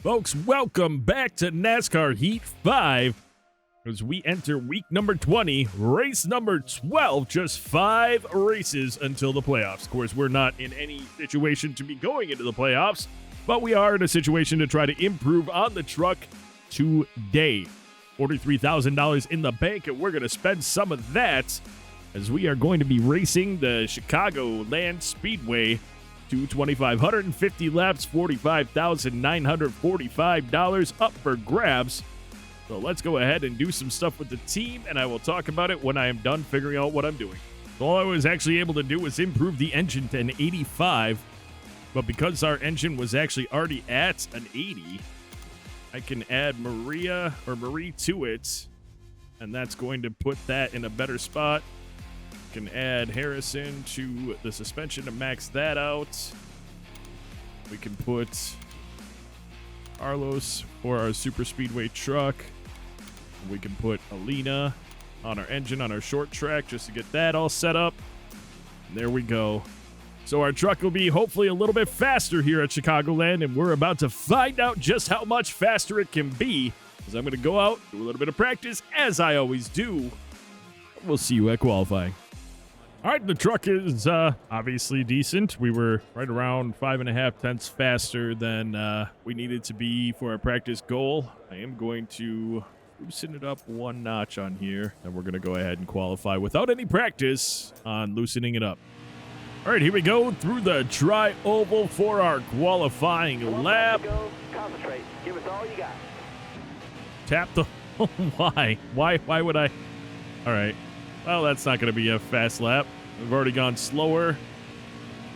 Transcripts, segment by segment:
Folks, welcome back to NASCAR Heat 5 as we enter week number 20, race number 12, just 5 races until the playoffs. Of course, we're not in any situation to be going into the playoffs, but we are in a situation to try to improve on the truck today. $43,000 in the bank, and we're going to spend some of that as we are going to be racing the Chicagoland Speedway. 2,550 laps, $45,945 up for grabs. So let's go ahead and do some stuff with the team, and I will talk about it when I am done figuring out what I'm doing. So all I was actually able to do was improve the engine to an 85, but because our engine was actually already at an 80, I can add Marie to it, and that's going to put that in a better spot. Can add Harrison to the suspension to max that out. We can put Carlos for our super speedway truck. We can put Alina on our engine on our short track just to get that all set up. And there we go. So our truck will be hopefully a little bit faster here at Chicagoland, and we're about to find out just how much faster it can be, because I'm going to go out, do a little bit of practice, as I always do. We'll see you at qualifying. All right, the truck is obviously decent. We were right around 5.5 tenths faster than we needed to be for our practice goal. I am going to loosen it up 1 notch on here, and we're going to go ahead and qualify without any practice on loosening it up. All right, here we go through the tri-oval for our qualifying lap. Concentrate. Give us all you got. Tap the... Why? Why would I... All right. Well, that's not going to be a fast lap. We've already gone slower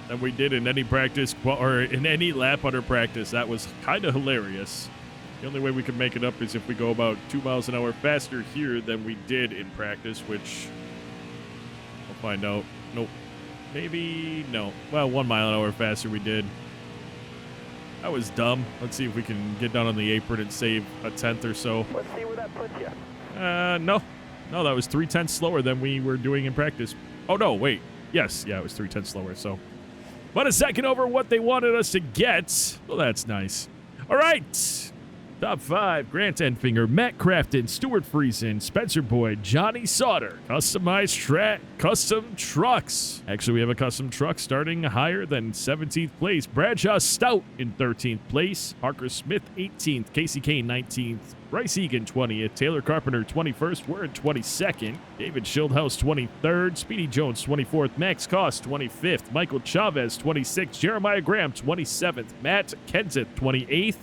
than we did in any practice or in any lap under practice. That was kind of hilarious. The only way we can make it up is if we go about 2 miles an hour faster here than we did in practice, which we'll find out. Nope. Maybe no. Well, 1 mile an hour faster we did. That was dumb. Let's see if we can get down on the apron and save a tenth or so. Let's see where that puts you. No. No, that was 3 tenths slower than we were doing in practice. Oh, no, wait. Yes, yeah, it was 3 tenths slower, so. But a second over what they wanted us to get. Well, that's nice. All right. Top 5, Grant Enfinger, Matt Crafton, Stuart Friesen, Spencer Boyd, Johnny Sauter. Customized custom trucks. Actually, we have a custom truck starting higher than 17th place. Bradshaw Stout in 13th place. Parker Smith, 18th. Casey Kane, 19th. Bryce Egan, 20th. Taylor Carpenter, 21st. We're in 22nd. David Schildhaus, 23rd. Speedy Jones, 24th. Max Koss, 25th. Michael Chavez, 26th. Jeremiah Graham, 27th. Matt Kenseth, 28th.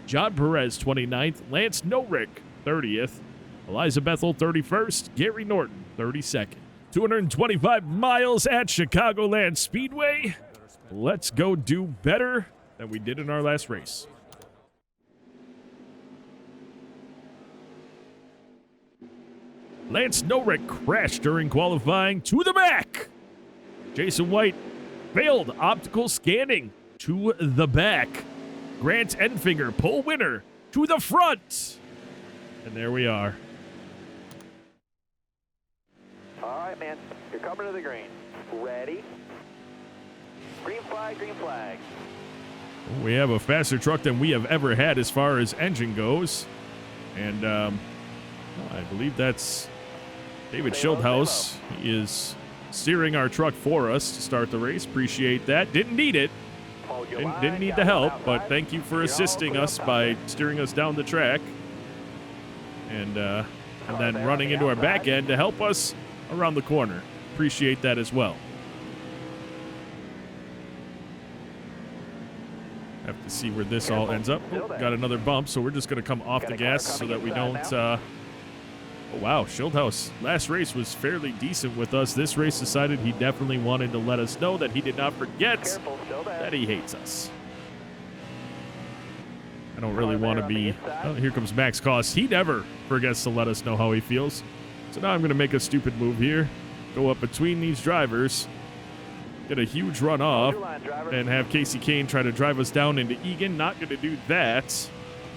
John Perez, 29th. Lance Norick, 30th. Eliza Bethel, 31st. Gary Norton, 32nd. 225 miles at Chicagoland Speedway. Let's go do better than we did in our last race. Lance Norick crashed during qualifying to the back. Jason White failed optical scanning to the back. Grant Enfinger, pole winner, to the front. And there we are. All right, man. You're coming to the green. Ready? Green flag, green flag. We have a faster truck than we have ever had as far as engine goes. And I believe that's David Schildhaus. He is steering our truck for us to start the race. Appreciate that. Didn't need it. Didn't need the help, but thank you for assisting us by steering us down the track. And then running into our back end to help us around the corner. Appreciate that as well. Have to see where this all ends up. Oh, got another bump, so we're just going to come off the gas so that we don't... Oh, wow, Schildhaus, last race was fairly decent with us. This race decided he definitely wanted to let us know that he did not forget that he hates us. I don't really want to be... Oh, here comes Max Koss. He never forgets to let us know how he feels. So now I'm going to make a stupid move here. Go up between these drivers. Get a huge run off. And have Casey Kane try to drive us down into Egan. Not going to do that.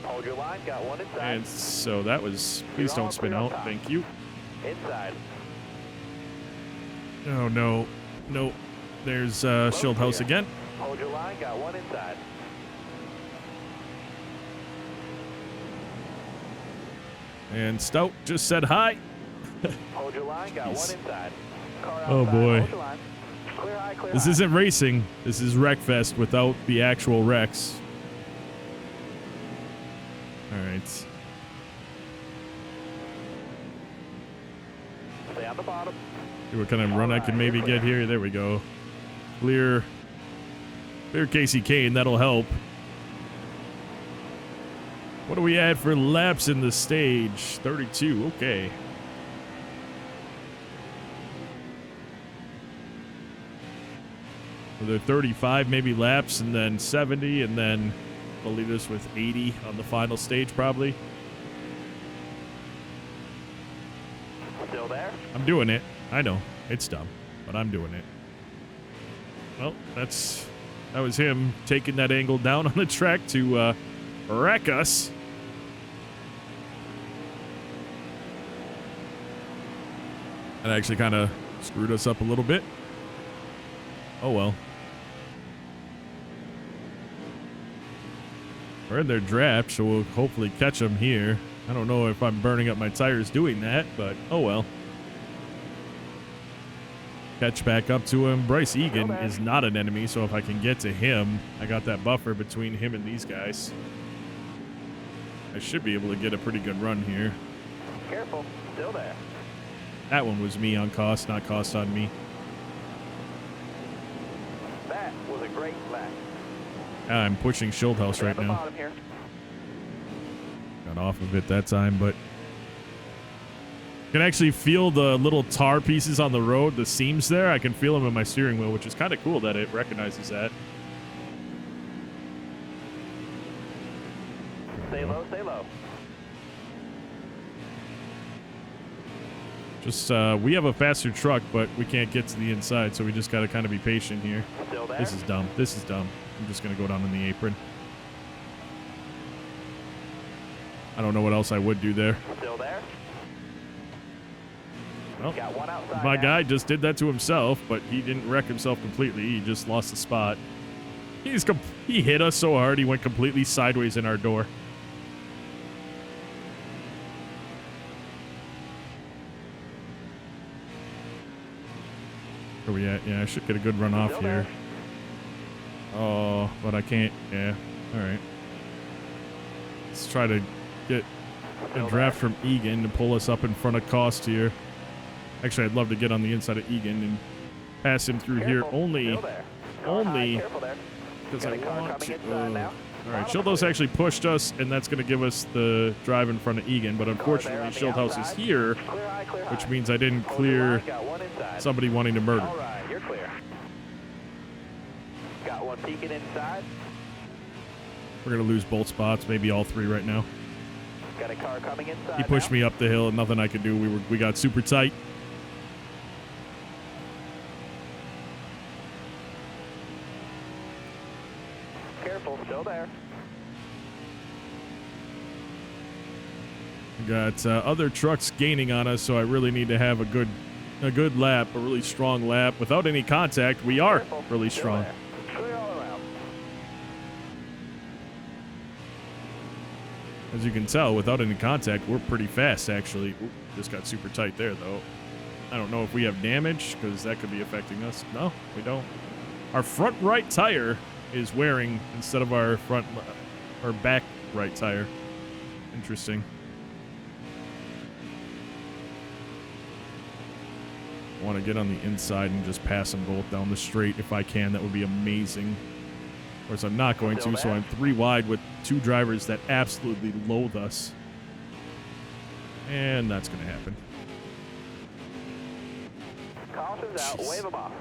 Hold your line, got one inside. And so that was... Please don't spin out. Thank you. Inside. Oh, no. No. There's Schildhaus again. Hold your line, got one inside. And Stout just said hi. Hold your line. Got one inside. Car outside. Oh, boy. Hold your line. Clear high, clear This high. isn't racing. This is Wreckfest without the actual wrecks. All right. Stay on the bottom. See what kind of run I can maybe get here. There we go. Clear Casey Kane. That'll help. What do we add for laps in the stage? 32. Okay. So they're 35 maybe laps, and then 70, and then they'll leave us with 80 on the final stage probably. Still there? I'm doing it. I know. It's dumb, but I'm doing it. Well, that was him taking that angle down on the track to wreck us. That actually kind of screwed us up a little bit. Oh well. We're in their draft, so we'll hopefully catch them here. I don't know if I'm burning up my tires doing that, but oh well. Catch back up to him. Bryce Egan is not an enemy, so if I can get to him, I got that buffer between him and these guys. I should be able to get a pretty good run here. Careful. Still there. That one was me on cost, not cost on me. That was a great lap. I'm pushing Schulthouse right now. Bottom here. Got off of it that time, but can actually feel the little tar pieces on the road, the seams there. I can feel them in my steering wheel, which is kind of cool that it recognizes that. Stay low, stay low. Just, we have a faster truck, but we can't get to the inside, so we just got to kind of be patient here. Still there? This is dumb. This is dumb. I'm just going to go down on the apron. I don't know what else I would do there. Still there? Well, Got one outside my now. guy just did that to himself, but he didn't wreck himself completely. He just lost the spot. He hit us so hard he went completely sideways in our door. Where we at? Yeah, I should get a good run off here. Oh, but I can't. Yeah. All right. Let's try to get a draft from Egan to pull us up in front of Cost here. Actually, I'd love to get on the inside of Egan and pass him through here only because I want to. All right, Schulthouse actually pushed us, and that's going to give us the drive in front of Egan, but unfortunately Schulthouse is here, which means I didn't clear somebody wanting to murder. All right, you're clear. Got one peeking inside. We're going to lose both spots, maybe all three right now. Got a car coming inside. He pushed me up the hill, and nothing I could do. We got super tight. Careful, still there. We got other trucks gaining on us, so I really need to have a good lap, a really strong lap. Without any contact, we are Careful, really still strong. there. Clear all around. As you can tell, without any contact, we're pretty fast, actually. Oop, just got super tight there, though. I don't know if we have damage, because that could be affecting us. No, we don't. Our front right tire is wearing instead of our back right tire. Interesting. I want to get on the inside and just pass them both down the straight if I can. That would be amazing. Of course, I'm not going to, so I'm 3 wide with 2 drivers that absolutely loathe us. And that's going to happen. Caution's out. Jeez. Wave them off.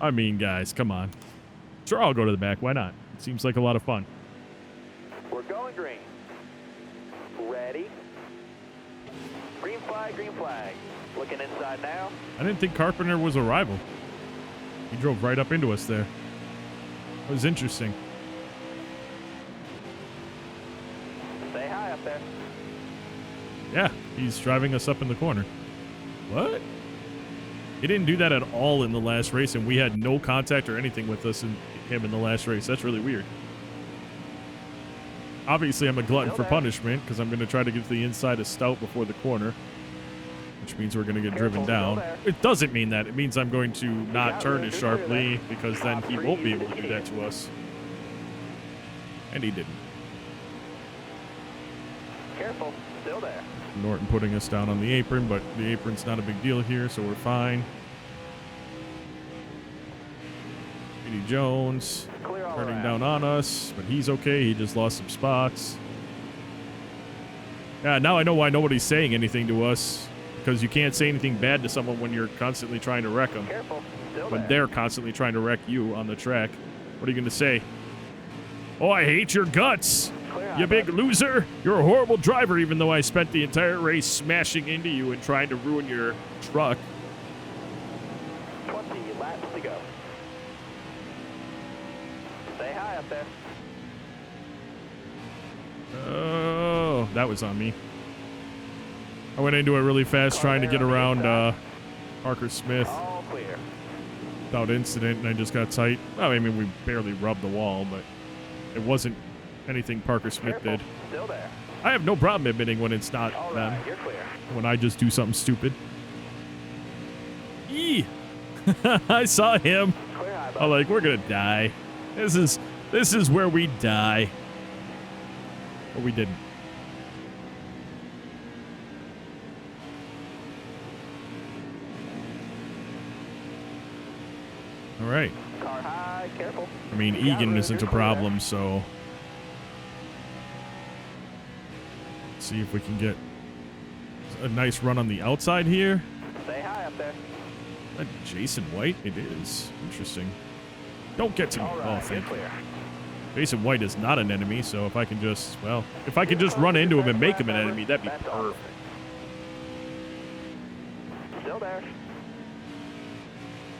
I mean, guys, come on. Sure, I'll go to the back. Why not? It seems like a lot of fun. We're going green. Ready? Green flag, green flag. Looking inside now. I didn't think Carpenter was a rival. He drove right up into us there. It was interesting. Stay high up there. Yeah, he's driving us up in the corner. What? He didn't do that at all in the last race, and we had no contact or anything with us and him in the last race. That's really weird. obviously I'm a glutton Still for there. punishment because I'm going to try to get to the inside of Stout before the corner, which means we're going to get driven Careful, down. still there. It doesn't mean that. It means I'm going to not got turn room, as you're clear sharply there. because then Top he three, won't be you able to did do it. that to us. And he didn't. Careful, still there. Norton putting us down on the apron, but the apron's not a big deal here, so we're fine. Eddie Jones Clear all turning around. down on us, but he's okay. He just lost some spots. Yeah, now I know why nobody's saying anything to us, because you can't say anything bad to someone when you're constantly trying to wreck them. Careful, still When there. they're constantly trying to wreck you on the track. What are you going to say? Oh, I hate your guts. Clear high, You big bud. loser. You're a horrible driver, even though I spent the entire race smashing into you and trying to ruin your truck. 20 laps to go. Stay high up there. Oh, that was on me. I went into it really fast trying to get around Parker Smith All clear. without incident, and I just got tight. Well, I mean, we barely rubbed the wall, but it wasn't anything Parker Smith Careful, did. still there. I have no problem admitting when it's not All them, right, you're clear. when I just do something stupid. Eee! I saw him. Clear high, bud. I'm like, we're gonna die. This is where we die. But we didn't. All right. Car high, careful. I mean, You got Egan room, isn't you're a clear there. problem, so let's see if we can get a nice run on the outside here. Stay high up there. Is that Jason White? It is. Interesting. Don't get to me. All Oh, right, you're thank you. clear. Jason White is not an enemy, so if I can just, well, if I could just run into him and make him an enemy, that'd be That's awesome. perfect. Still there.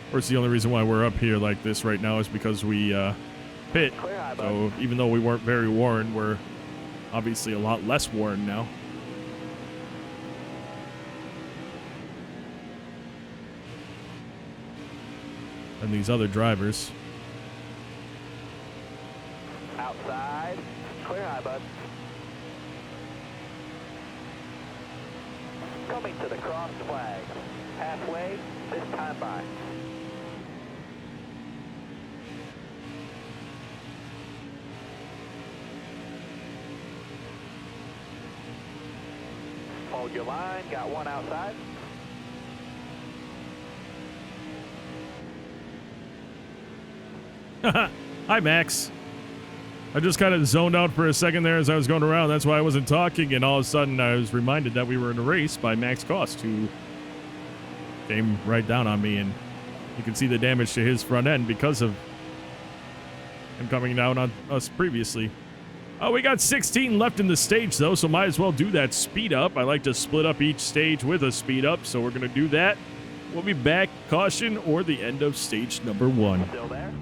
Of course, the only reason why we're up here like this right now is because we pit. Clear high, bud. So even though we weren't very worn, we're obviously a lot less worn now. And these other drivers. Outside. Clear high, bud. Coming to the cross flag. Halfway, this time by. Hold your line, got one outside. Hi, Max. I just kind of zoned out for a second there as I was going around. That's why I wasn't talking, and all of a sudden I was reminded that we were in a race by Max Cost, who came right down on me, and you can see the damage to his front end because of him coming down on us previously. Oh, we got 16 left in the stage, though, so might as well do that speed up. I like to split up each stage with a speed up, so we're going to do that. We'll be back, caution, or the end of stage number 1. Still there?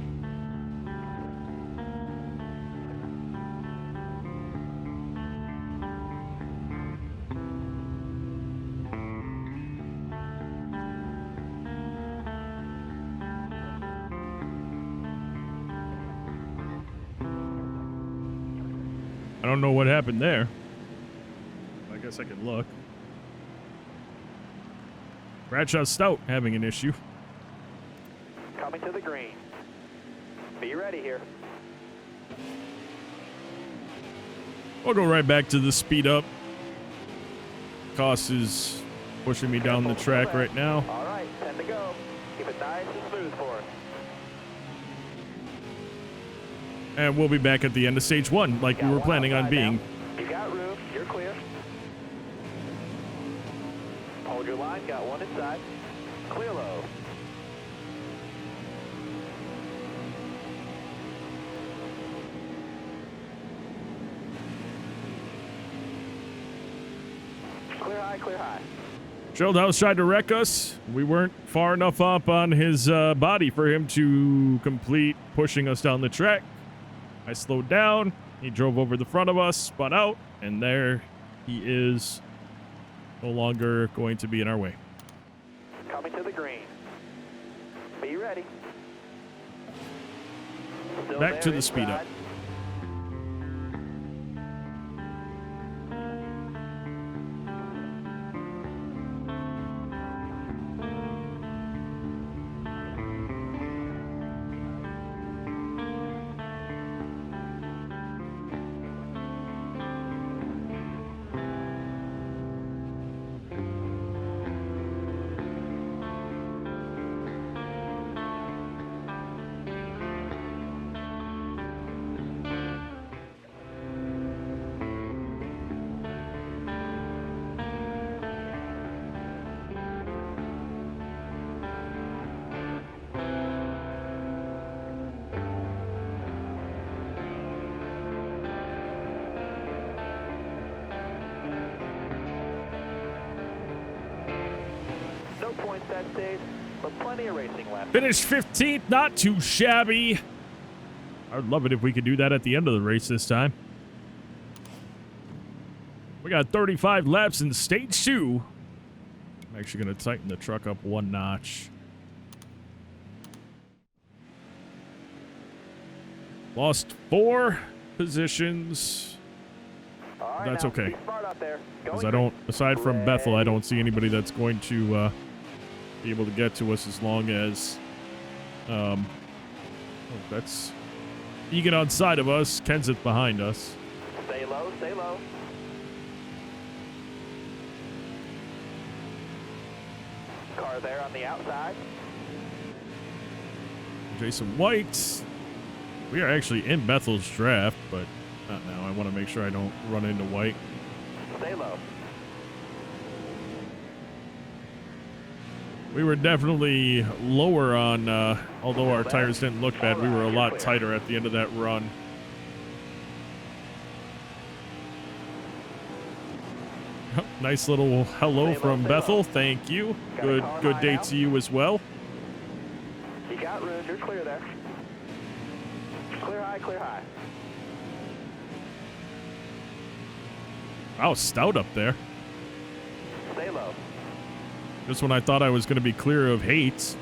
I don't know what happened there. I guess I can look. Bradshaw Stout having an issue. Coming to the green. Be ready here. We'll go right back to the speed up. Cost is pushing me down the track right now. All right, 10 to go. Keep it nice and smooth for us. And we'll be back at the end of stage 1, like we Got were one planning on outside being. now. You got room. You're clear. Hold your line. Got one inside. Clear low. Clear high, clear high. Shieldhouse tried to wreck us. We weren't far enough up on his body for him to complete pushing us down the track. I slowed down. He drove over the front of us, spun out, and there he is, no longer going to be in our way. Coming to the green. Be ready. Still Back there to the speed up. inside. fast days, but plenty of racing left. Finished 15th, not too shabby. I'd love it if we could do that at the end of the race this time. We got 35 laps in stage 2. I'm actually going to tighten the truck up one notch. Lost 4 positions. Right, that's okay. Because I I don't, aside from Bethel, I don't see anybody that's going to be able to get to us as long as, that's Egan on side of us, Kenseth behind us. Stay low, stay low. Car there on the outside. Jason White. We are actually in Bethel's draft, but not now. I want to make sure I don't run into White. Stay low. We were definitely lower on, although our tires didn't look bad, we were a lot tighter at the end of that run. Nice little hello from Bethel. Thank you. Good day to you as well. You got room. You're clear there. Clear high, clear high. Wow, stout up there. Stay low. Just when I thought I was going to be clear of hates.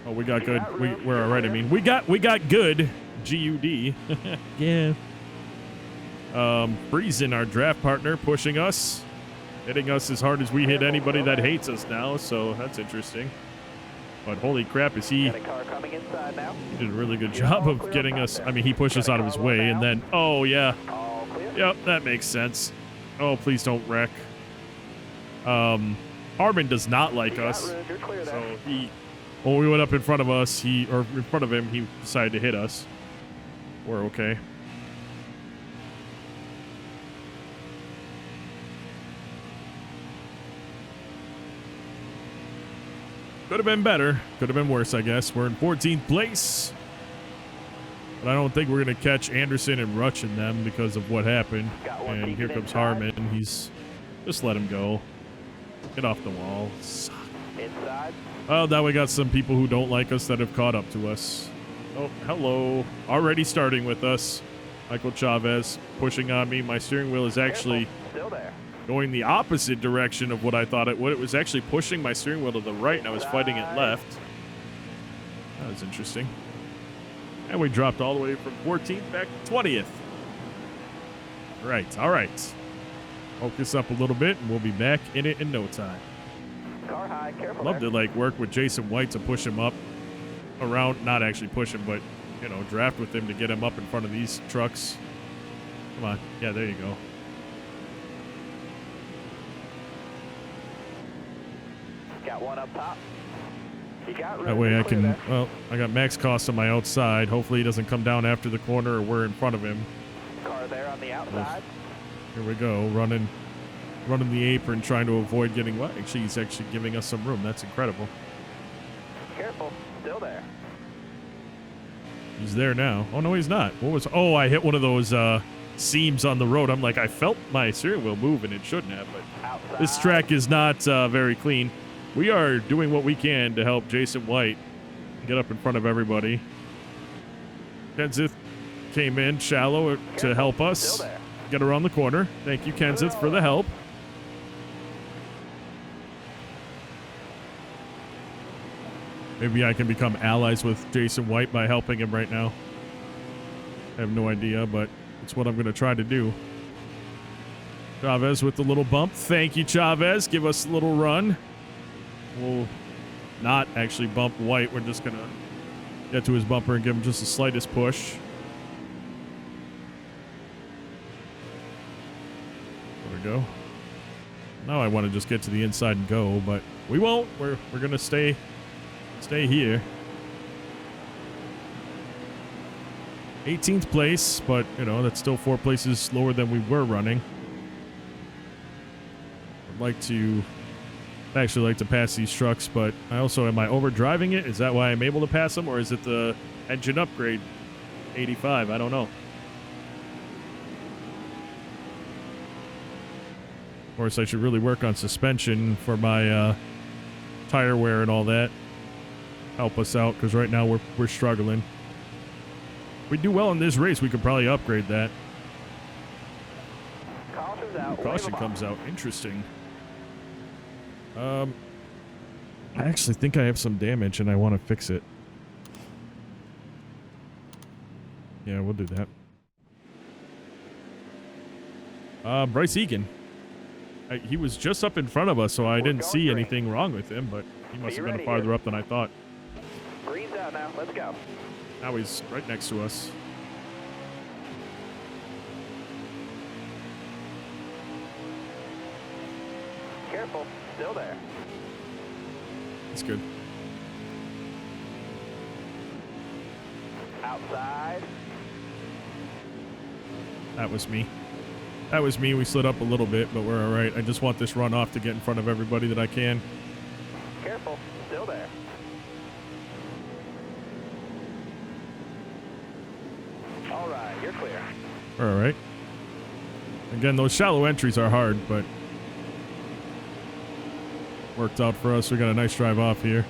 Oh, we got good. We're all right. I mean, we got good. G-U-D. Yeah. Breezin, our draft partner, pushing us, hitting us as hard as we hit anybody that hates us now. So that's interesting. But holy crap, is he? He did a really good job of getting us. I mean, he pushed us out of his way, and then oh yeah, yep, that makes sense. Oh, please don't wreck. Harmon does not like us, so when we went up in front of us, or in front of him, he decided to hit us. We're okay. Could have been better. Could have been worse, I guess. We're in 14th place. But I don't think we're going to catch Anderson and Rutch in them because of what happened. And here comes Harmon. He's... Just let him go. Get off the wall. Suck. Inside. Well, now we got some people who don't like us that have caught up to us. Oh, hello. Already starting with us. Michael Chavez pushing on me. My steering wheel is actually... Still there. Going the opposite direction of what I thought it would. It was actually pushing my steering wheel to the right, and I was fighting it left. That was interesting. And we dropped all the way from 14th back to 20th. Right, all right. Focus up a little bit, and we'll be back in it in no time. Car high, careful. Love to like work with Jason White to push him up around, not actually push him, but you know, draft with him to get him up in front of these trucks. Come on, yeah, there you go. Got one up top. You got room. That way I can, there. well, I got max cost on my outside. Hopefully he doesn't come down after the corner or we're in front of him. Car there on the outside. Here we go, running the apron, trying to avoid getting wet. Actually, he's actually giving us some room. That's incredible. Careful, still there. He's there now. Oh, no, he's not. What was, oh, I hit one of those seams on the road. I'm like, I felt my steering wheel move and it shouldn't have, but Outside. This track is not very clean. We are doing what we can to help Jason White get up in front of everybody. Kenseth came in shallow to help us get around the corner. Thank you, Kenseth, for the help. Maybe I can become allies with Jason White by helping him right now. I have no idea, but it's what I'm going to try to do. Chavez with the little bump. Thank you, Chavez. Give us a little run. We'll not actually bump White. We're just going to get to his bumper and give him just the slightest push. There we go. Now I want to just get to the inside and go, but we won't. We're going to stay here. 18th place, but, you know, that's still 4 places lower than we were running. I'd actually like to pass these trucks, but I also, am I overdriving it? Is that why I'm able to pass them, or is it the engine upgrade 85? I don't know. Of course, I should really work on suspension for my tire wear and all that help us out, because right now we're struggling. If we do well in this race, we could probably upgrade that. Caution's out. Caution comes out. Interesting. I actually think I have some damage and I want to fix it. Yeah, we'll do that. Bryce Egan. He was just up in front of us, so I didn't see anything wrong with him, but he must have been farther up than I thought. Green's out now. Let's go. Now he's right next to us. Careful. Still there. That's good. Outside. That was me. That was me. We slid up a little bit, but we're all right. I just want this run off to get in front of everybody that I can. Careful. Still there. All right. You're clear. All right. Again, those shallow entries are hard, but worked out for us. We got a nice drive off here.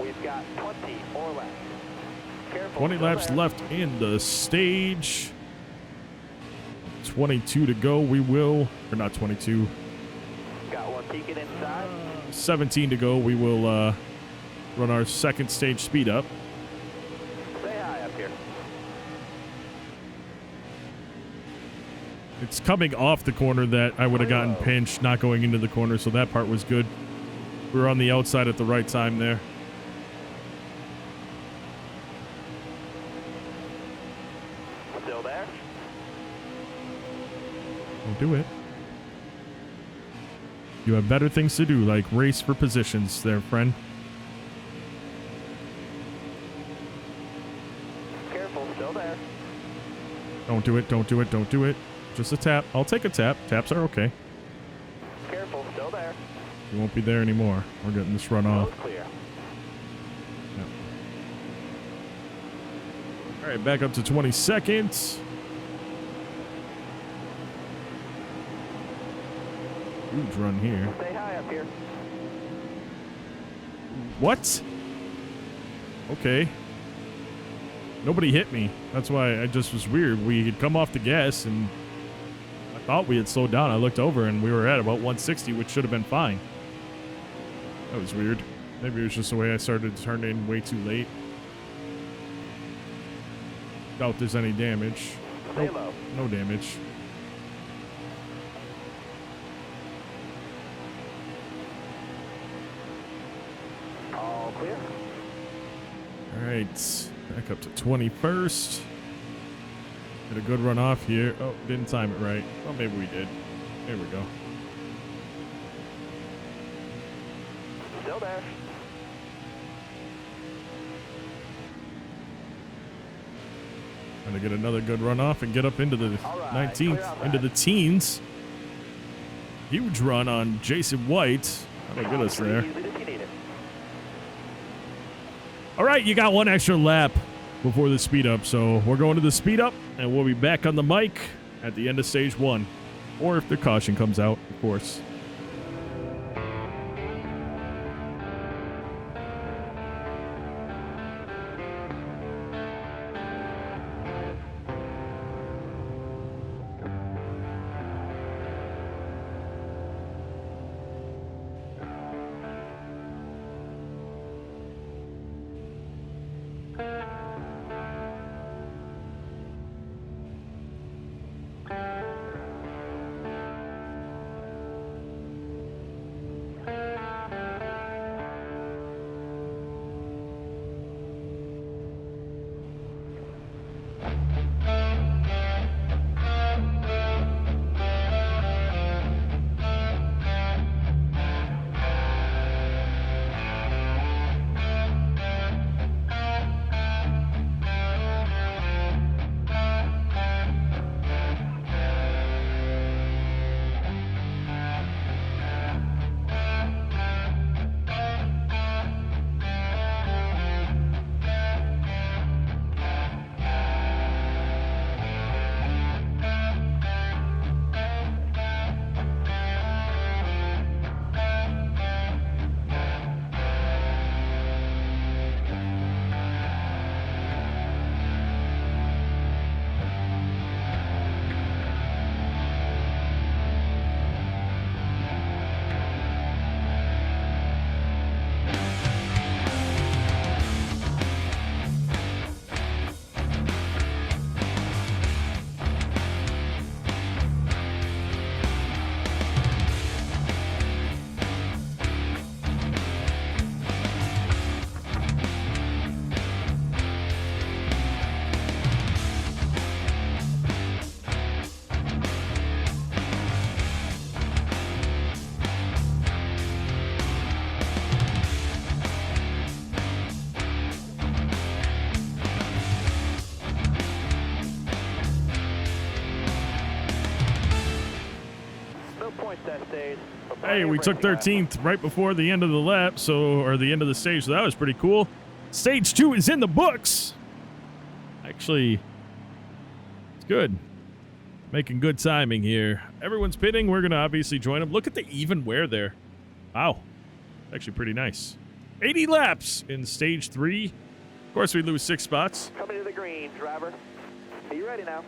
We've got 24 laps. Careful. 20 laps left in the stage. 22 to go. We will, or not 22. Got one peeking inside. 17 to go. We will run our second stage speed up. Say hi up here. It's coming off the corner that I would have gotten pinched, not going into the corner, so that part was good. We were on the outside at the right time there. Still there. Don't do it. You have better things to do, like race for positions there, friend. Careful. Still there. Don't do it, don't do it, don't do it. Just a tap. I'll take a tap. Taps are okay. Careful. Still there. You won't be there anymore. We're getting this run off. Road clear. Yep. All right, back up to 20 seconds. Huge run here. Say hi up here. What? Okay. Nobody hit me. That's why I just was weird. We had come off the gas and I thought we had slowed down. I looked over and we were at about 160, which should have been fine. That was weird. Maybe it was just the way I started to turn in way too late. Doubt there's any damage. Stay Nope, low. no damage. All clear. All right, back up to 21st. Had a good run off here. Oh, didn't time it right. Well, maybe we did. There we go. Still there. Trying to get another good run off and get up into the All right, 19th, clear outside. into the teens. Huge run on Jason White. That'll get us there. Use it if you need it. All right, you got one extra lap before the speed up, so we're going to the speed up, and we'll be back on the mic at the end of stage 1, or if the caution comes out, of course. Hey, we took 13th right before the end of the lap, or the end of the stage, so that was pretty cool. Stage 2 is in the books. Actually, it's good. Making good timing here. Everyone's pitting. We're going to obviously join them. Look at the even wear there. Wow. Actually pretty nice. 80 laps in stage 3. Of course, we lose 6 spots. Coming to the green, driver. Are you ready now?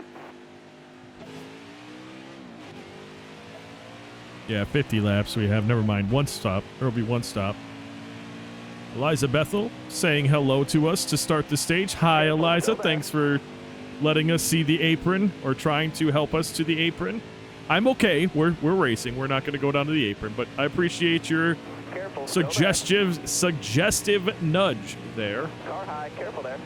Yeah, 50 laps we have. Never mind. 1 stop. There'll be 1 stop. Eliza Bethel saying hello to us to start the stage. Hi, Eliza. Thanks for letting us see the apron, or trying to help us to the apron. I'm okay. We're racing. We're not going to go down to the apron, but I appreciate your suggestive nudge there. Car high, careful there.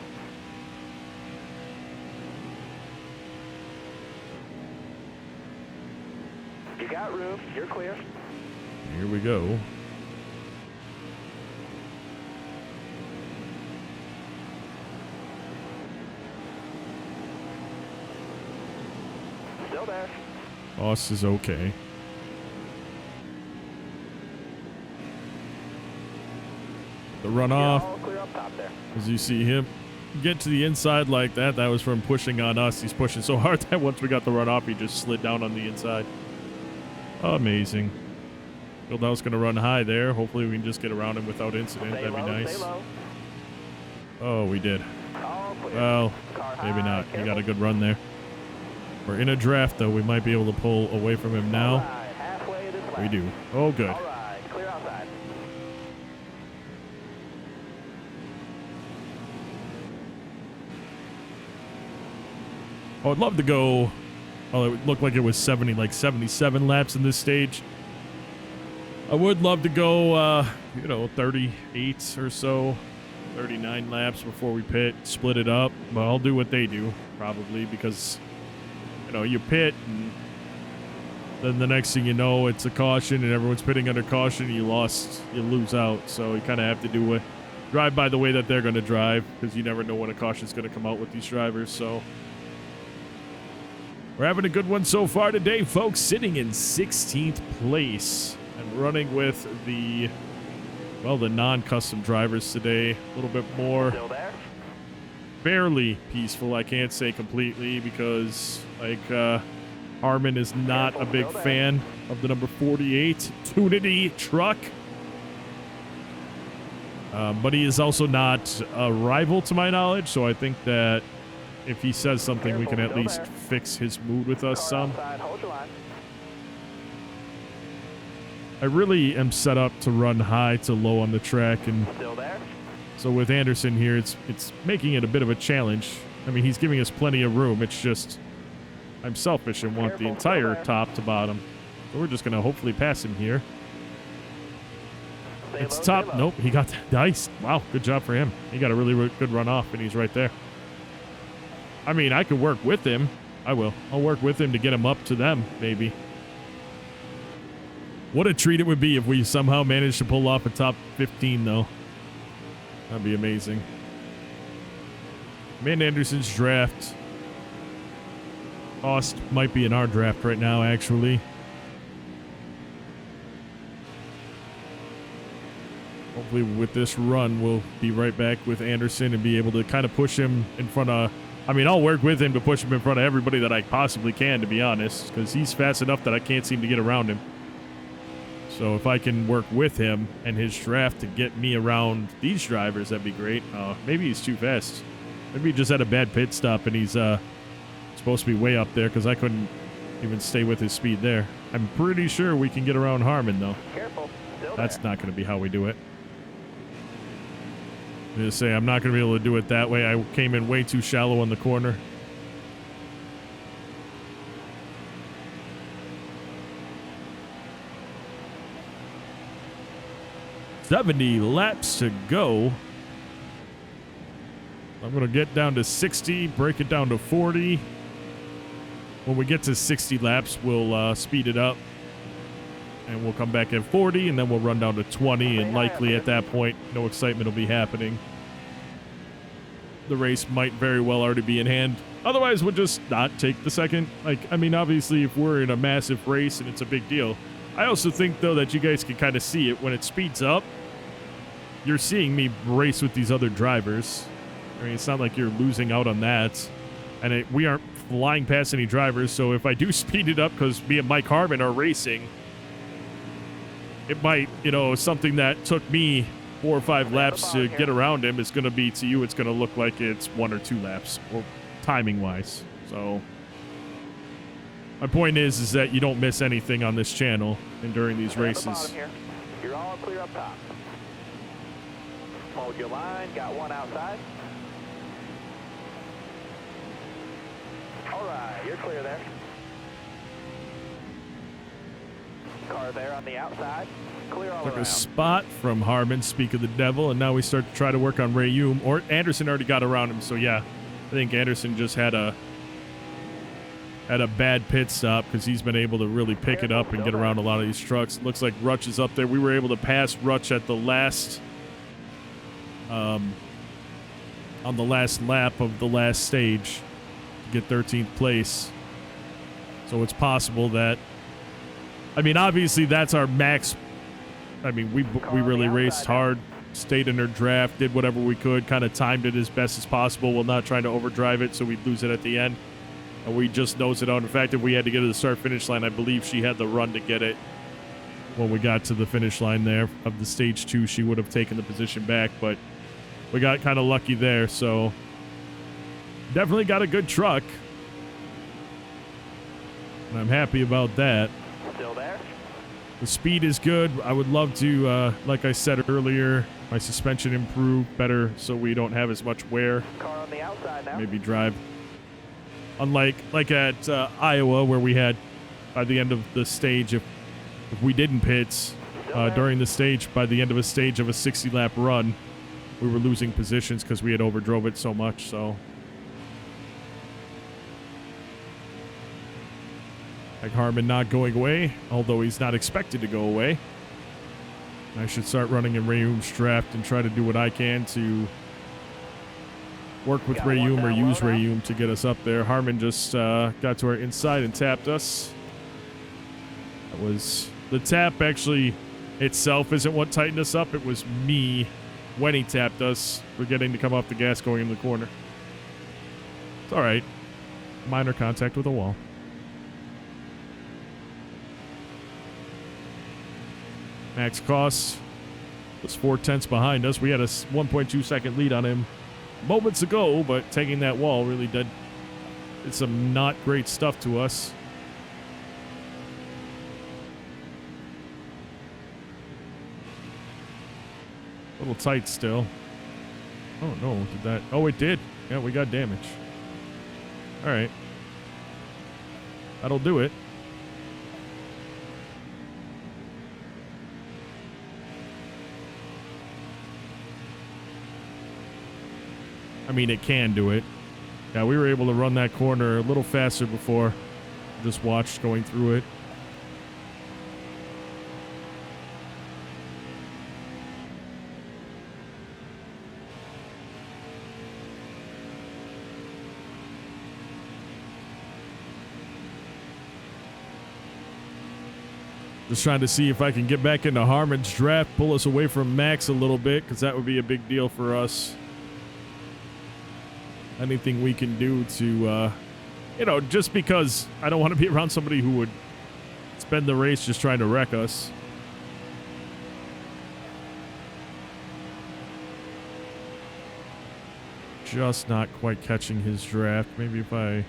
You got room. You're clear. Here we go. Still there. Boss is okay. The runoff, All clear up top there. as you see him get to the inside like that, that was from pushing on us. He's pushing so hard that once we got the runoff, he just slid down on the inside. Amazing. Fieldhouse going to run high there. Hopefully we can just get around him without incident. Stay That'd be low, nice. stay low. Oh, we did. All clear. Well, Car maybe high, not. He got careful. a good run there. We're in a draft, though. We might be able to pull away from him All now. right, halfway this lap. We do. Oh, good. All right, clear outside. Oh, I'd love to go. Oh, it looked like it was 77 laps in this stage. I would love to go, 38 or so, 39 laps before we pit, split it up. But I'll do what they do, probably, because, you pit, and then the next thing you know, it's a caution, and everyone's pitting under caution, and you lose out. So you kind of have to drive by the way that they're going to drive, because you never know when a caution's going to come out with these drivers, so. We're having a good one so far today, folks. Sitting in 16th place and running with the non-custom drivers today. A little bit more Still there. barely peaceful. I can't say completely because, Harmon is not a big fan of the number 48 Tunity truck. But he is also not a rival to my knowledge, so I think that if he says something, we can at least fix his mood with us some. Outside, hold your line. I really am set up to run high to low on the track, and Still there. so with Anderson here, it's making it a bit of a challenge. I mean, he's giving us plenty of room. It's just I'm selfish and want the entire top to bottom. So we're just going to hopefully pass him here. Stay It's low, top. stay low. Nope, he got the dice. Wow, good job for him. He got a really good run off, and he's right there. I mean, I could work with him. I will. I'll work with him to get him up to them, maybe. What a treat it would be if we somehow managed to pull off a top 15, though. That'd be amazing. Amanda Anderson's draft. Cost might be in our draft right now, actually. Hopefully with this run, we'll be right back with Anderson and be able to kind of push him in front of... I mean, I'll work with him to push him in front of everybody that I possibly can, to be honest, because he's fast enough that I can't seem to get around him. So if I can work with him and his draft to get me around these drivers, that'd be great. Maybe he's too fast. Maybe he just had a bad pit stop and he's supposed to be way up there because I couldn't even stay with his speed there. I'm pretty sure we can get around Harmon, though. Careful. Still That's there. not going to be how we do it. I'm going to say I'm not going to be able to do it that way. I came in way too shallow on the corner. $70 laps to go. I'm going to get down to 60, break it down to 40. When we get to 60 laps, we'll speed it up. And we'll come back at 40, and then we'll run down to 20, and likely at that point, no excitement will be happening. The race might very well already be in hand. Otherwise, we'll just not take the second. I mean, obviously, if we're in a massive race and it's a big deal, I also think, though, that you guys can kind of see it when it speeds up. You're seeing me race with these other drivers. I mean, it's not like you're losing out on that. And we aren't flying past any drivers, so if I do speed it up because me and Mike Harmon are racing, it might, something that took me 4 or 5 laps to get around him is going to be, to you, it's going to look like it's 1 or 2 laps, or timing-wise. So my point is that you don't miss anything on this channel and during these races. You're all clear up top. Hold your line, got one outside. All right, you're clear there. Car there on the outside. Clear all Took around. a spot from Harmon, speak of the devil, and now we start to try to work on Rayum. Or Anderson already got around him, so yeah. I think Anderson just had a bad pit stop because he's been able to really pick it up and get around a lot of these trucks. Looks like Rutch is up there. We were able to pass Rutch at the last on the last lap of the last stage to get 13th place. So it's possible that, I mean, obviously that's our max. I mean, we really raced hard, stayed in our draft, did whatever we could, kind of timed it as best as possible while not trying to overdrive it so we'd lose it at the end. And we just nosed it out. In fact, if we had to get to the start-finish line, I believe she had the run to get it. When we got to the finish line there of the stage 2, she would have taken the position back, but we got kind of lucky there, so definitely got a good truck. And I'm happy about that. Still there? The speed is good. I would love to, like I said earlier, my suspension improve better so we don't have as much wear. Car on the outside now. Maybe drive. Unlike at Iowa, where we had, by the end of the stage, if we didn't pit during the stage, by the end of a stage of a 60-lap run, we were losing positions because we had overdrove it so much, so. Like Harmon not going away, although he's not expected to go away. I should start running in Rayum's draft and try to do what I can to work with Rayum or use Rayum to get us up there. Harmon just got to our inside and tapped us. That was the tap actually itself isn't what tightened us up. It was me when he tapped us forgetting to come off the gas going into the corner. It's all right. Minor contact with a wall. Max Cost was 4/10 behind us. We had a 1.2 second lead on him moments ago, but taking that wall really did some not great stuff to us. A little tight still. Oh no, did that? Oh, it did. Yeah, we got damage. All right. That'll do it. I mean, it can do it. Yeah, we were able to run that corner a little faster before. Just watched going through it. Just trying to see if I can get back into Harmon's draft, pull us away from Max a little bit, because that would be a big deal for us. Anything we can do to, just because I don't want to be around somebody who would spend the race just trying to wreck us. Just not quite catching his draft. Maybe if I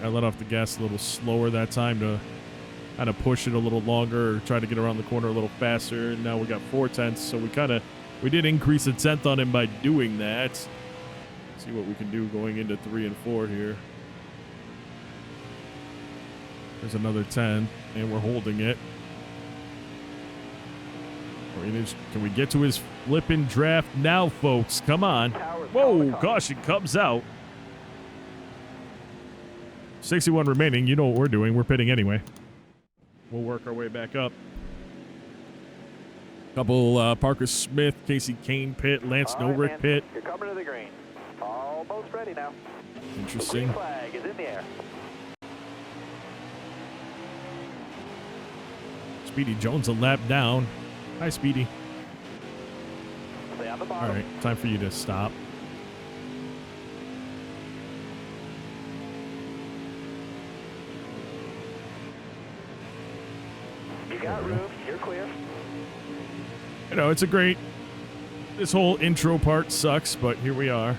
let off the gas a little slower that time to kind of push it a little longer or try to get around the corner a little faster. And now we got 4/10, so we did increase a tenth on him by doing that. See what we can do going into 3 and 4 here. There's another 10, and we're holding it. Can we get to his flipping draft now, folks? Come on. Whoa, caution comes out. 61 remaining. You know what we're doing. We're pitting anyway. We'll work our way back up. Couple Parker Smith, Casey Kane pit, Lance Nobrick pit. You're coming to the green. Almost ready now. Interesting. The flag is in the air. Speedy Jones a lap down. Hi, Speedy. Stay on the All bottom. right, time for you to stop. You got room. You're clear. You know, it's a great. This whole intro part sucks, but here we are.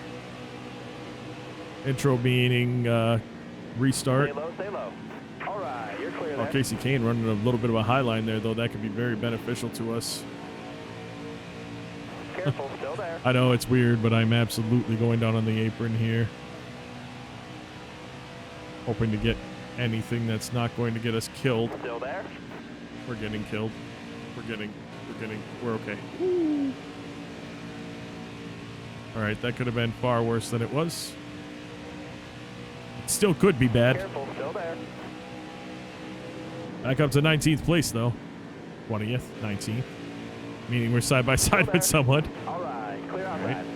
Intro meaning restart. Stay low, stay low. All right, you're clear Oh, there. Casey Kane running a little bit of a high line there, though. That could be very beneficial to us. Careful, still there. I know it's weird, but I'm absolutely going down on the apron here. Hoping to get anything that's not going to get us killed. Still there. We're getting killed. We're okay. All right, that could have been far worse than it was. It still could be bad. Careful, still there. Back up to 19th place, though. 20th, 19th. Meaning we're side by side with someone. All right, clear outside. Right.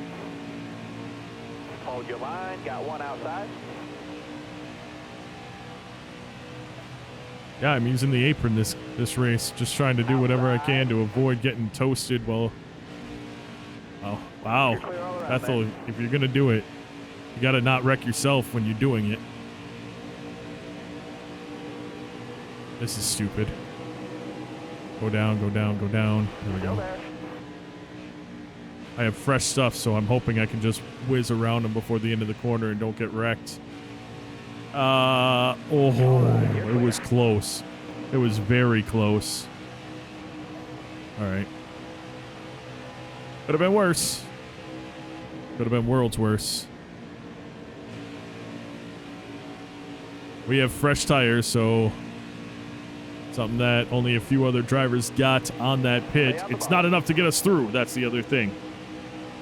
Hold your line. Got one outside. Yeah, I'm using the apron this race, just trying to do whatever I can to avoid getting toasted. Well, oh wow, You're clear all around, Bethel, man. if you're gonna do it, you gotta not wreck yourself when you're doing it. This is stupid. Go down, go down, go down. There we Still go. there. I have fresh stuff, so I'm hoping I can just whiz around them before the end of the corner and don't get wrecked. It was close. It was very close. All right. Could have been worse. Could have been worlds worse. We have fresh tires, so something that only a few other drivers got on that pit. It's not enough to get us through. That's the other thing.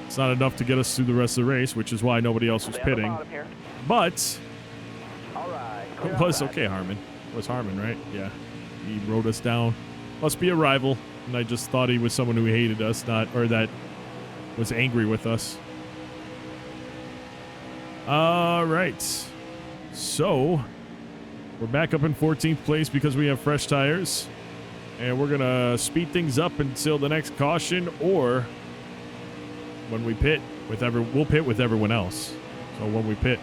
It's not enough to get us through the rest of the race, which is why nobody else was Stay on the pitting. bottom here. But All right, clear it was outside. okay, Harmon. It was Harmon, right? Yeah. He rode us down. Must be a rival. And I just thought he was someone who hated us, or that was angry with us. All right. So, we're back up in 14th place because we have fresh tires. And we're going to speed things up until the next caution, or when we pit we'll pit with everyone else. So when we pit.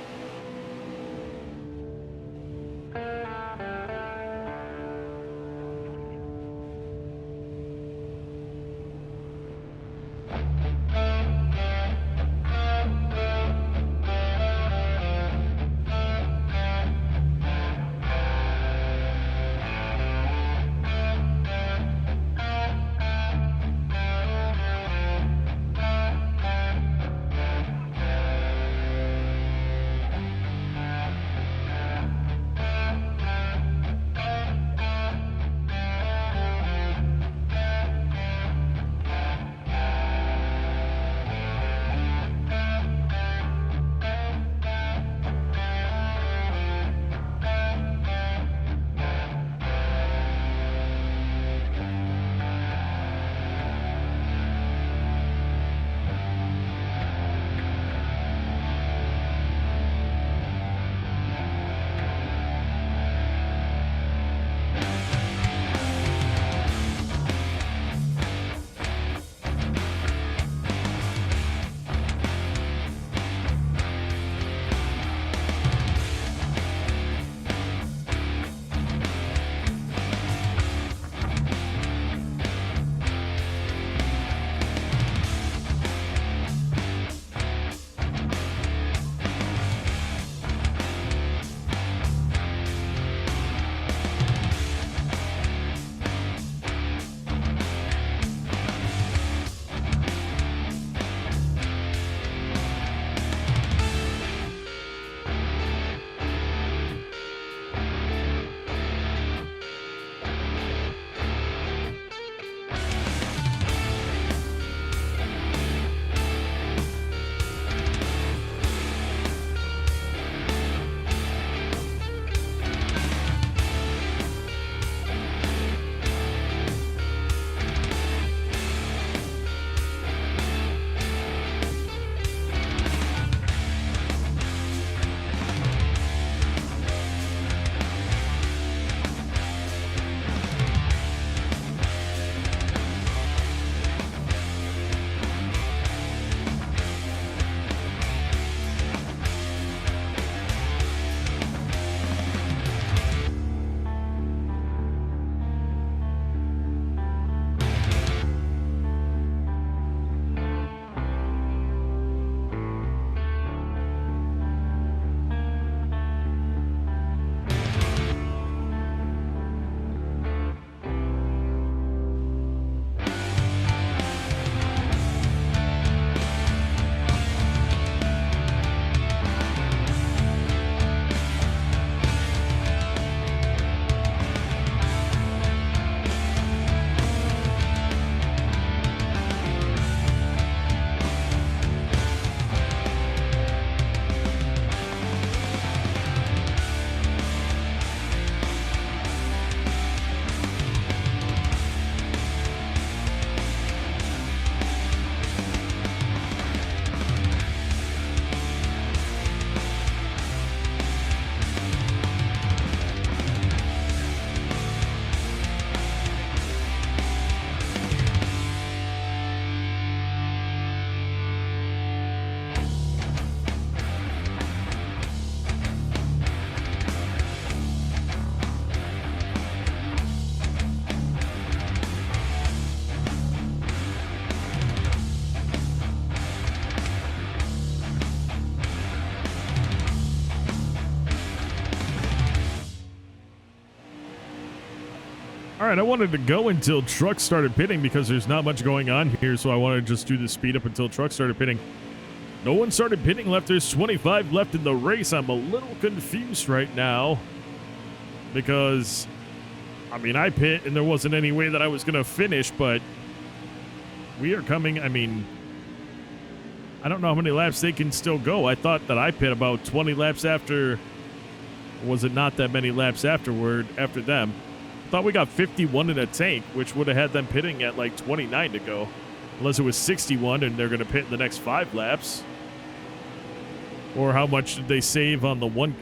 All right, I wanted to go until trucks started pitting because there's not much going on here, so I wanted to just do the speed up until trucks started pitting. No one started pitting left. There's 25 left in the race. I'm a little confused right now because, I mean, I pit and there wasn't any way that I was going to finish, but we are coming. I mean, I don't know how many laps they can still go. I thought that I pit about 20 laps after. Was it not that many laps afterward after them? I thought we got 51 in a tank, which would have had them pitting at like 29 to go. Unless it was 61 and they're going to pit in the next 5 laps. Or how much did they save on the one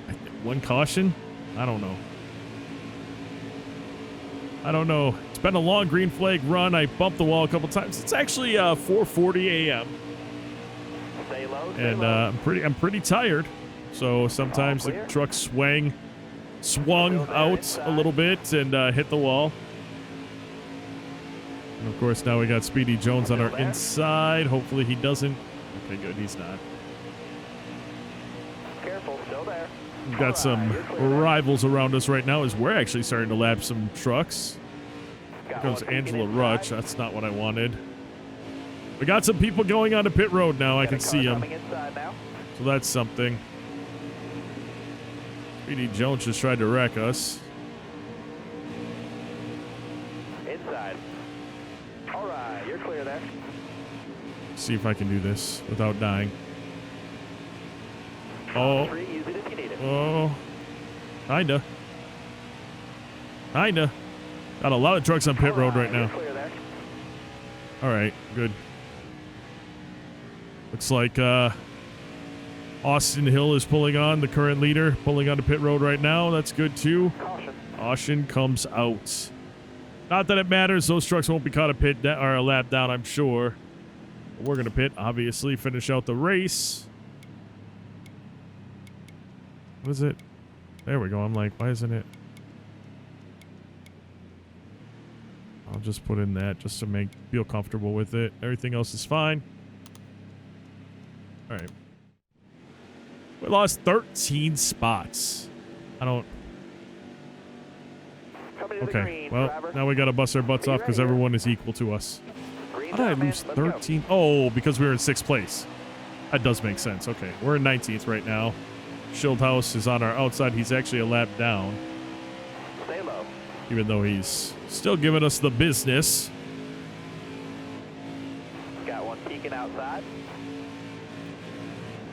caution? I don't know. I don't know. It's been a long green flag run. I bumped the wall a couple times. It's actually 4:40 a.m. Stay low, stay And low. I'm pretty tired. So sometimes the truck swung out a little bit and hit the wall. And of course now we got Speedy Jones on our inside. Hopefully he doesn't. Okay, good. He's not. Careful, still there. We've got some rivals around us right now as we're actually starting to lap some trucks. Here comes Angela Rutch. That's not what I wanted. We got some people going onto pit road now. I can see them. So that's something. Speedy Jones just tried to wreck us. Inside. All right, you're clear there. See if I can do this without dying. Oh. Use it if you need it. Oh. Kinda. Got a lot of trucks on pit road right now. You're clear there. All right, good. Looks like Austin Hill is pulling on, the current leader, pulling onto pit road right now. That's good too. Caution. Caution comes out. Not that it matters. Those trucks won't be caught a lap down, I'm sure. But we're gonna pit, obviously, finish out the race. What is it? There we go. I'm like, why isn't it? I'll just put in that just to feel comfortable with it. Everything else is fine. All right. We lost 13 spots. I don't. Coming to the Okay. green, Well, driver. now we got to bust our butts off because everyone is equal to us. Green's How did I out, man. lose Let's go. 13? Oh, because we were in 6th place. That does make sense. Okay. We're in 19th right now. Schildhaus is on our outside. He's actually a lap down, Stay low. even though he's still giving us the business. Got one peeking outside.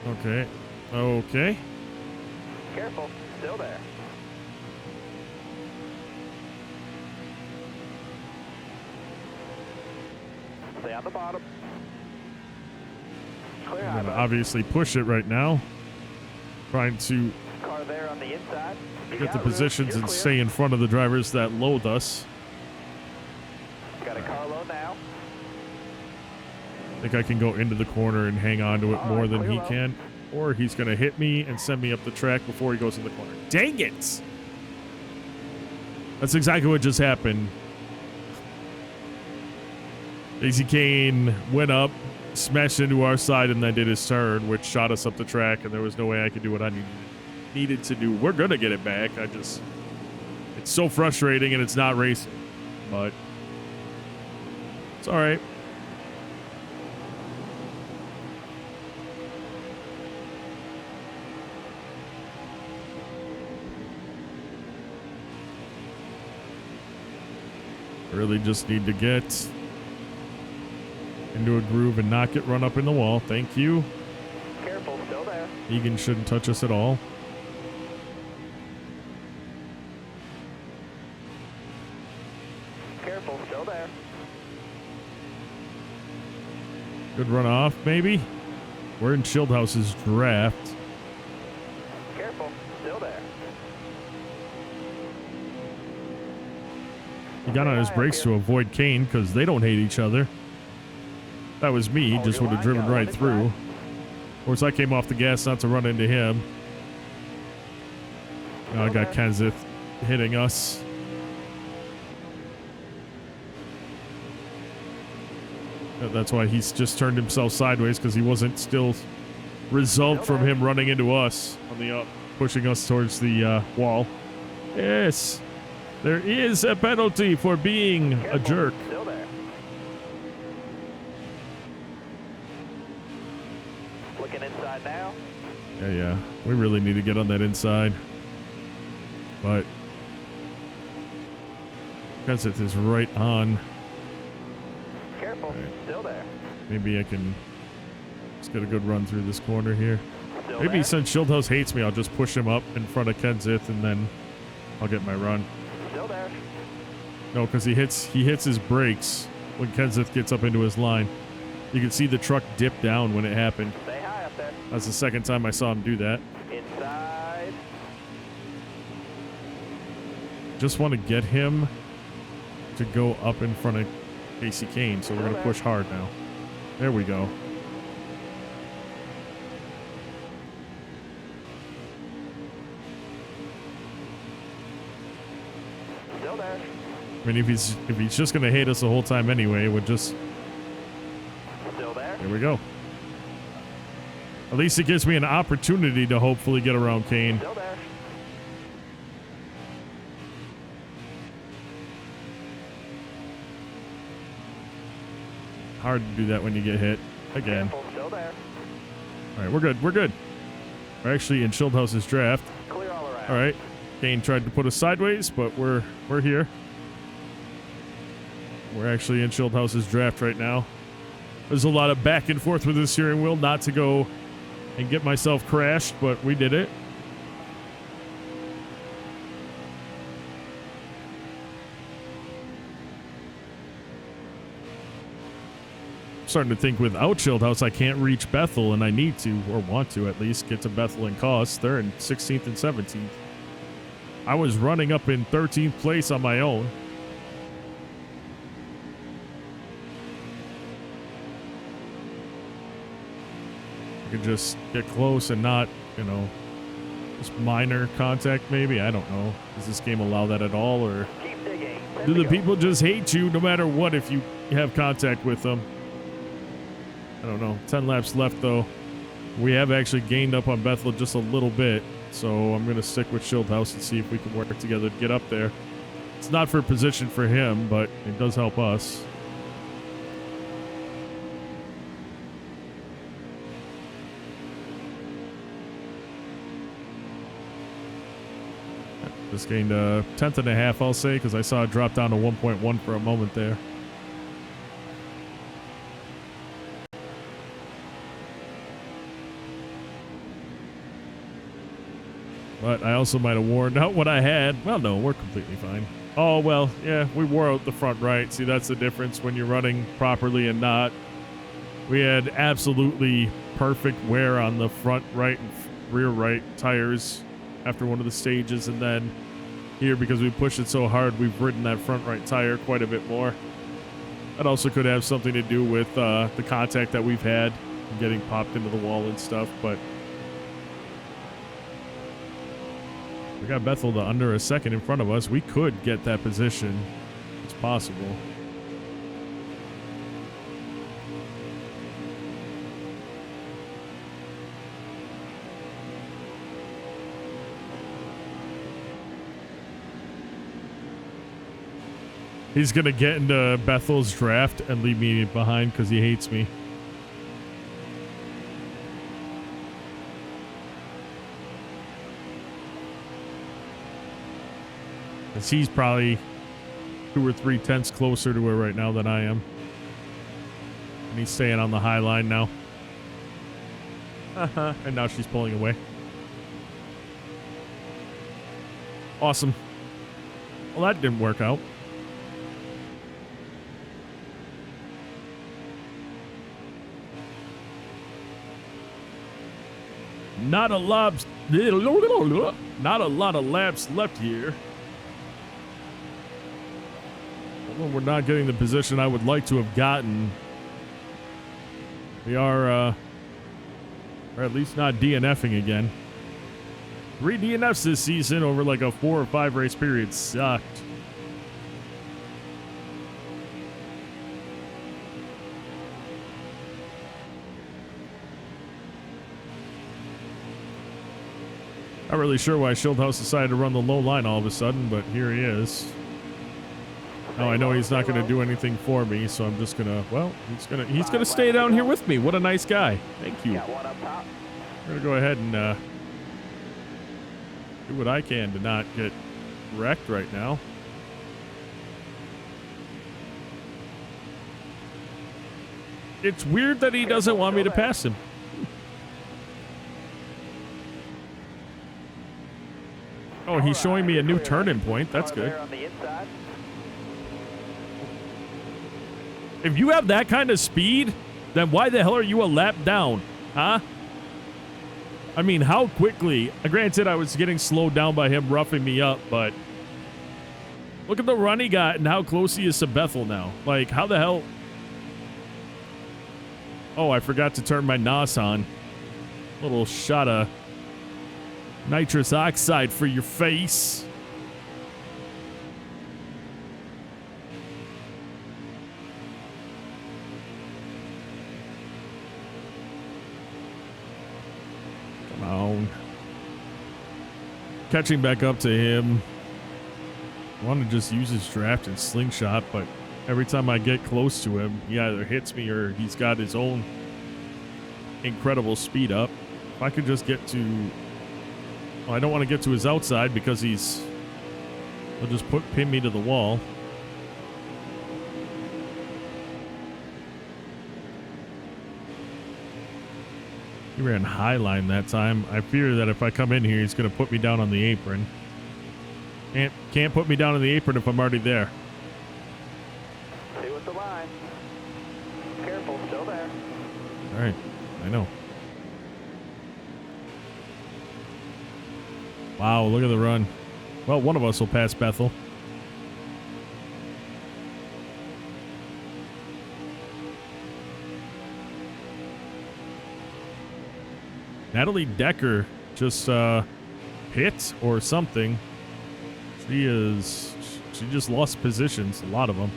Okay. Okay. Careful, still there. Stay on the bottom. Clear I'm high, going to bud. obviously push it right now. Trying to Car there on the inside. You get the got room. positions You're and clear. stay in front of the drivers that loathe us. Got a car low now. I think I can go into the corner and hang on to it All more right, than clear he low. can. Or he's going to hit me and send me up the track before he goes in the corner. Dang it! That's exactly what just happened. Daisy Kane went up, smashed into our side, and then did his turn, which shot us up the track, and there was no way I could do what I needed to do. We're going to get it back. It's so frustrating, and it's not racing. But it's all right. Really just need to get into a groove and not get run up in the wall. Thank you. Careful, still there. Egan shouldn't touch us at all. Careful, still there. Good run off, maybe. We're in Schildhaus's draft. Careful, still there. He got on his brakes to avoid Kane because they don't hate each other. If that was me, he just would have driven right through. Of course, I came off the gas not to run into him. Now I got Kenseth hitting us. That's why he's just turned himself sideways because he wasn't still result from him running into us on the up, pushing us towards the wall. Yes. There is a penalty for being a jerk. Still there. Looking inside now. Yeah. We really need to get on that inside. But Kenseth is right on. Careful. Right. Still there. Maybe I can just get a good run through this corner here. Still Maybe there. since Schildhaus hates me, I'll just push him up in front of Kenseth and then I'll get my run. Still there. No, because he hits his brakes when Kenseth gets up into his line. You can see the truck dip down when it happened. Stay high up there. That's the second time I saw him do that. Inside. Just want to get him to go up in front of Casey Kane, so we're going to push hard now. There we go. Still there. I mean, if he's just going to hate us the whole time anyway, it would just... Still there. There we go. At least it gives me an opportunity to hopefully get around Kane. Still there. Hard to do that when you get hit again. Careful. Still there. All right, we're good. We're good. We're actually in Schildhaus's draft. Clear all around. All right. Kane tried to put us sideways, but we're here. We're actually in Schildhaus's draft right now. There's a lot of back and forth with the steering wheel, not to go and get myself crashed, but we did it. Starting to think without Schildhaus, I can't reach Bethel, and I need to, or want to at least, get to Bethel and Koss. They're in 16th and 17th. I was running up in 13th place on my own. I could just get close and not, just minor contact maybe. I don't know. Does this game allow that at all, or Keep digging. do the people just hate you no matter what if you have contact with them? I don't know. 10 laps left, though. We have actually gained up on Bethel just a little bit, so I'm going to stick with Schildhaus and see if we can work together to get up there. It's not for position for him, but it does help us. Just gained a 10th and a half, I'll say, because I saw it drop down to 1.1 for a moment there. But I also might have worn out what I had. Well, no, we're completely fine. Oh, well, yeah, we wore out the front right. See, that's the difference when you're running properly and not. We had absolutely perfect wear on the front right and rear right tires after one of the stages. And then here, because we pushed it so hard, we've ridden that front right tire quite a bit more. That also could have something to do with the contact that we've had and getting popped into the wall and stuff, but we got Bethel to under a second in front of us. We could get that position. It's possible. He's going to get into Bethel's draft and leave me behind because he hates me. Because he's probably 2 or 3 tenths closer to her right now than I am. And he's staying on the high line now. And now she's pulling away. Awesome. Well, that didn't work out. Not a lot of laps left here. Well, we're not getting the position I would like to have gotten. We are, or at least not DNFing again. 3 DNFs this season over like a 4 or 5 race period sucked. Not really sure why Schildhouse decided to run the low line all of a sudden, but here he is. Now I know he's not going to do anything for me, so I'm just going to, well, he's gonna stay down here with me. What a nice guy. Thank you. Got one up top. I'm going to go ahead and do what I can to not get wrecked right now. It's weird that he doesn't want me to pass him. Oh, he's showing me a new turn-in point. That's good. On the inside. If you have that kind of speed, then why the hell are you a lap down? Huh? I mean, how quickly? Granted, I was getting slowed down by him roughing me up, but look at the run he got and how close he is to Bethel now. Like, how the hell? Oh, I forgot to turn my NOS on. Little shot of nitrous oxide for your face. Come on. Catching back up to him. I want to just use his draft and slingshot, but every time I get close to him, he either hits me or he's got his own incredible speed up. If I could just get to... Well, I don't want to get to his outside because he'll just pin me to the wall. He ran high line that time. I fear that if I come in here, he's going to put me down on the apron. Can't put me down on the apron if I'm already there. Stay with the line. Careful, still there. All right, I know. Wow, look at the run. Well, one of us will pass Bethel. Natalie Decker just hit or something. She just lost positions, a lot of them.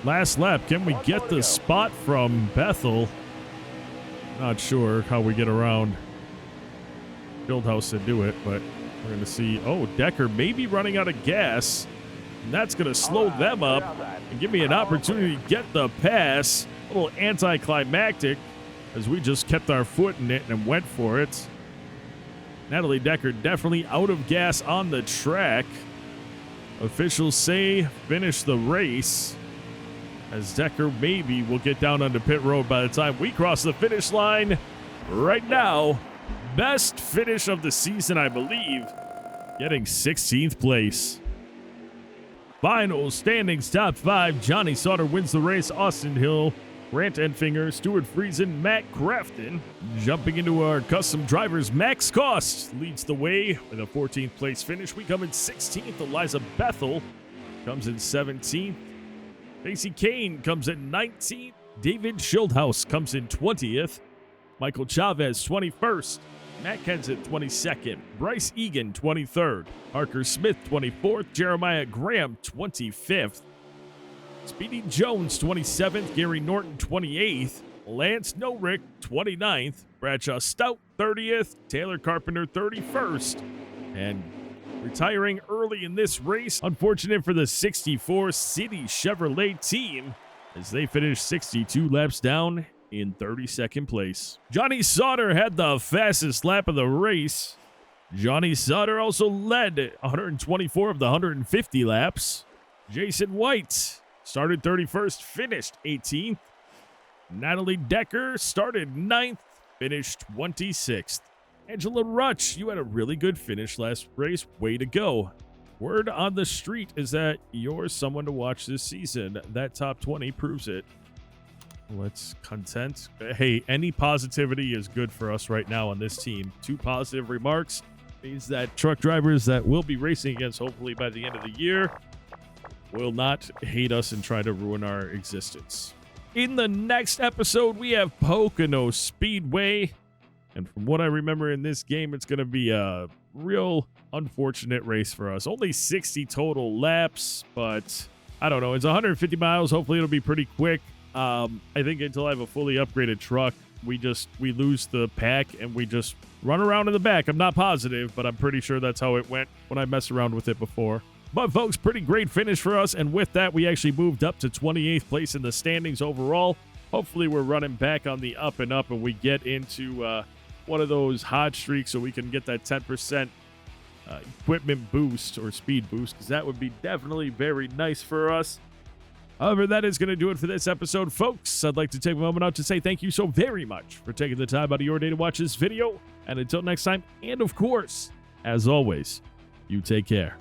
Last lap, can we get the spot from Bethel? Not sure how we get around Fieldhouse to do it, but we're going to see. Oh, Decker may be running out of gas, and that's going to slow them up and give me an opportunity to get the pass. A little anticlimactic as we just kept our foot in it and went for it. Natalie Decker definitely out of gas on the track. Officials say finish the race, as Decker maybe will get down onto pit road by the time we cross the finish line. Right now, best finish of the season, I believe, getting 16th place. Final standings, top 5. Johnny Sauter wins the race. Austin Hill, Grant Enfinger, Stuart Friesen, Matt Crafton. Jumping into our custom drivers, Max Cost leads the way with a 14th place finish. We come in 16th. Eliza Bethel comes in 17th. Casey Kane comes in 19th. David Schildhouse comes in 20th. Michael Chavez 21st. Matt Kenseth 22nd. Bryce Egan 23rd. Parker Smith 24th. Jeremiah Graham 25th. Speedy Jones 27th. Gary Norton 28th. Lance Norick 29th. Bradshaw Stout 30th. Taylor Carpenter 31st. And retiring early in this race, unfortunate for the 64 City Chevrolet team, as they finished 62 laps down in 32nd place. Johnny Sauter had the fastest lap of the race. Johnny Sauter also led 124 of the 150 laps. Jason White started 31st, finished 18th. Natalie Decker started 9th, finished 26th. Angela Rutsch, you had a really good finish last race. Way to go. Word on the street is that you're someone to watch this season. That top 20 proves it. Let's content. Hey, any positivity is good for us right now on this team. 2 positive remarks means that truck drivers that we'll be racing against, hopefully by the end of the year, will not hate us and try to ruin our existence. In the next episode, we have Pocono Speedway. And from what I remember in this game, it's going to be a real unfortunate race for us. Only 60 total laps, but I don't know. It's 150 miles. Hopefully it'll be pretty quick. I think until I have a fully upgraded truck, we lose the pack and we just run around in the back. I'm not positive, but I'm pretty sure that's how it went when I messed around with it before. But folks, pretty great finish for us, and with that, we actually moved up to 28th place in the standings overall. Hopefully, we're running back on the up and up, and we get into one of those hot streaks so we can get that 10% equipment boost or speed boost, because that would be definitely very nice for us. However, that is going to do it for this episode, folks. I'd like to take a moment out to say thank you so very much for taking the time out of your day to watch this video. And until next time, and of course, as always, you take care.